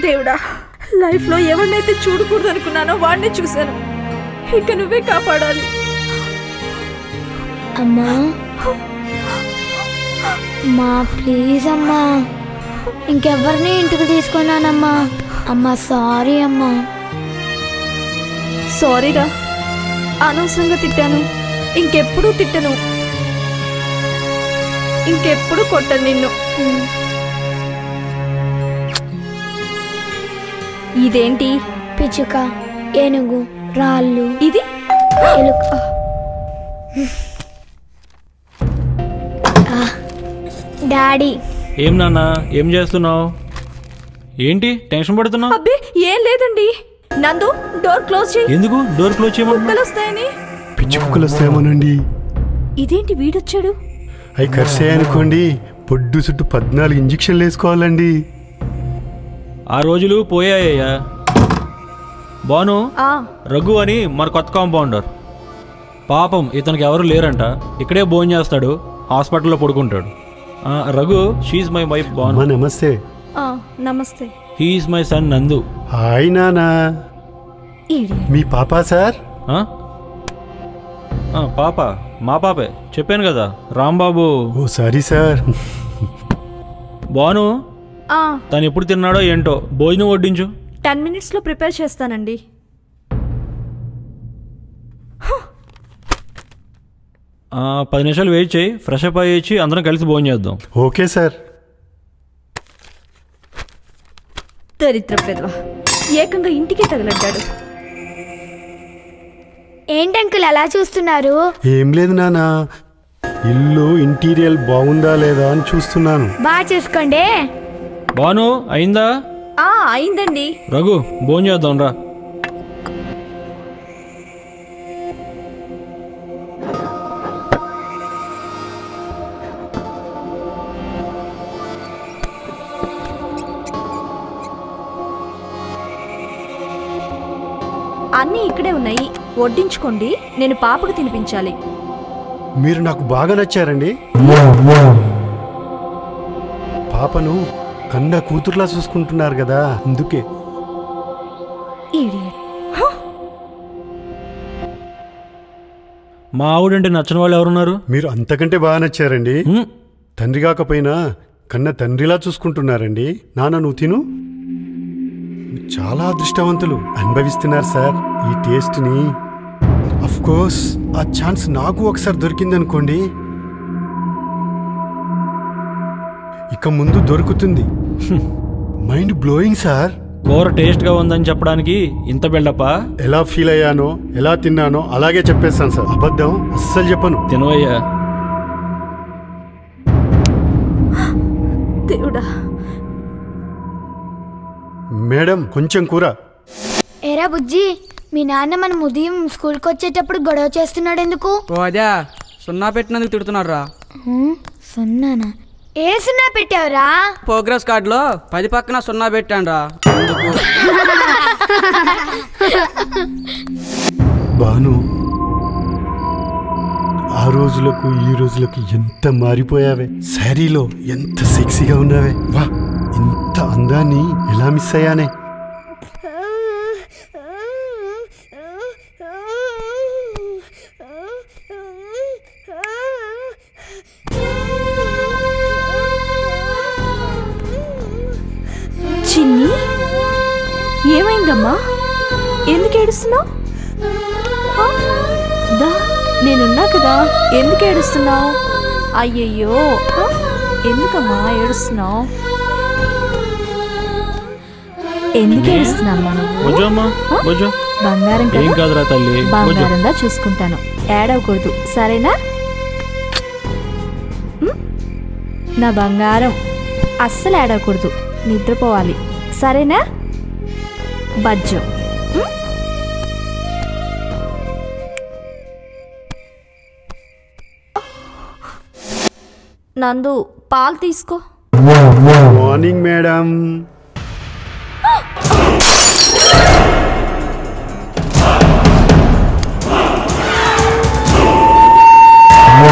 దేవుడా, లైఫ్లో ఎవరినైతే చూడకూడదు అనుకున్నానో వాడిని చూశాను. ఇక నువ్వే కాపాడాలి. అమ్మా మా ప్లీజ్ అమ్మా, ఇంకెవరిని ఇంటికి తీసుకున్నానమ్మా. అమ్మా సారీ అమ్మా. సారీరా, అనవసరంగా తిట్టాను. ఇంకెప్పుడు తిట్టను, ఇంకెప్పుడు కొట్టను నిన్ను. ఇదేంటి? పిచ్చుక, ఏనుగు, రాళ్ళు. ఇది ఎలుక. డాడీ. ఏం నాన్న, ఏం చేస్తున్నావు? ఏంటి టెన్షన్ పడుతున్నావు? అబ్బే ఏం లేదండి. నందు, డోర్ క్లోజ్ చేయి. ఎందుకు డోర్ క్లోజ్ చేయమంటున్నావు? కుక్కలు వస్తాయని. పిచ్చి కుక్కలు వస్తాయేమోనండి. ఇదేంటి వీడొచ్చాడు? అవి కరిసాయనుకోండి, పొడ్డు చుట్టూ 14 ఇంజక్షన్లు వేసుకోవాలండి. ఆ రోజులు పోయాయ్యా. బాను, రఘు అని మన కొత్త కాంపౌండర్. పాపం ఇతనికి ఎవరు లేరంట. ఇక్కడే భోజనం చేస్తాడు, హాస్పిటల్లో పడుకుంటాడు. Raghu, she's my wife Banu. నమస్తే. నమస్తే. He's my son Nandu. Hi నానా. మీ పాపా సార్? పాప మా పాపే, చెప్పాను కదా, Rambabu. Oh sorry sir. Banu, తను ఎప్పుడు తిన్నాడో ఏంటో, భోజనం వడ్డించు. 10 minutesలో ప్రిపేర్ చేస్తానండి. ఆ 10 నిమిషాలు వెయిట్ చేయి, ఫ్రెష్ అప్ అయ్యి అందరం కలిసి భోజనం చేద్దాం. Okay sir. దరిద్ర పెదవా, ఏకంగా ఇంటికే తగలడ్డాడు. ఏంటంకుల్ అలా చూస్తున్నారు? ఏం లేదు నానా, ఇల్లు ఇంటీరియల్ బాగుందా లేదా అని చూస్తున్నాను. బాగా చూసుకోండి. బాను, అయిందా? అయిందండి. రఘు, భోజనం చేద్దాం రా. అన్నీ ఇక్కడే ఉన్నాయి, వడ్డించుకోండి. నేను పాపకు తినిపించాలి. మీరు నాకు బాగా నచ్చారండి. పాపను కన్న కూతుర్లా చూసుకుంటున్నారు కదా, అందుకే. మా ఆవిడంటే నచ్చిన వాళ్ళు ఎవరున్నారు? మీరు అంతకంటే బాగా నచ్చారండి. తండ్రి కాకపోయినా కన్న తండ్రిలా చూసుకుంటున్నారండి. నాన్న నువ్వు తిను. చాలా అదృష్టవంతులు, అనుభవిస్తున్నారు సార్ ఈ టేస్ట్ని. అఫ్ కోర్స్ ఆ ఛాన్స్ నాకు ఒకసారి దొరికిందనుకోండి, ఇక ముందు దొరుకుతుంది. Mind blowing sir. కూర టేస్ట్గా ఉందని చెప్పడానికి ఇంత బిల్డప్పా? ఎలా ఫీల్ అయ్యానో, ఎలా తిన్నానో అలాగే చెప్పేస్తాను సార్. అబద్ధం అస్సలు చెప్పను. తినవయ్యా. దేవుడా. మేడం, కొంచెం కూర. ఏరా బుజ్జి, మీ నాన్న మన ఉదయం స్కూల్కి వచ్చేటప్పుడు గొడవ చేస్తున్నాడు ఎందుకు? అదే సున్నా పెట్టినందుకు తిడుతున్నాడు రా. సున్నానా? ఏ సున్నా పెట్టావురా? ప్రోగ్రెస్ కార్డులో 10 పక్కన సున్నా పెట్టాను రా. బాను, ఆ రోజులకు ఈ రోజులకు ఎంత మారిపోయావే. శారీలో ఎంత సెక్సీగా ఉన్నావే. వా, ఇంత అందాన్ని ఎలా మిస్ అయ్యానే. చిన్ని, ఏమైందమ్మా? ఎందుకు ఏడుస్తున్నావు? నేనున్నా కదా, ఎందుకు ఏడుస్తున్నావు? అయ్యయ్యో, ఎందుకమ్మా ఏడుస్తున్నావు? ఎందుకు ఏడుస్తున్నామ్మా నువ్వు? బంగారం కదా, బంగారంగా చూసుకుంటాను, ఏడవకూడదు సరేనా? నా బంగారం, అస్సలు ఏడవకూడదు, నిద్రపోవాలి సరేనా? బజ్జం. నందు, పాలు తీసుకో. Morning madam.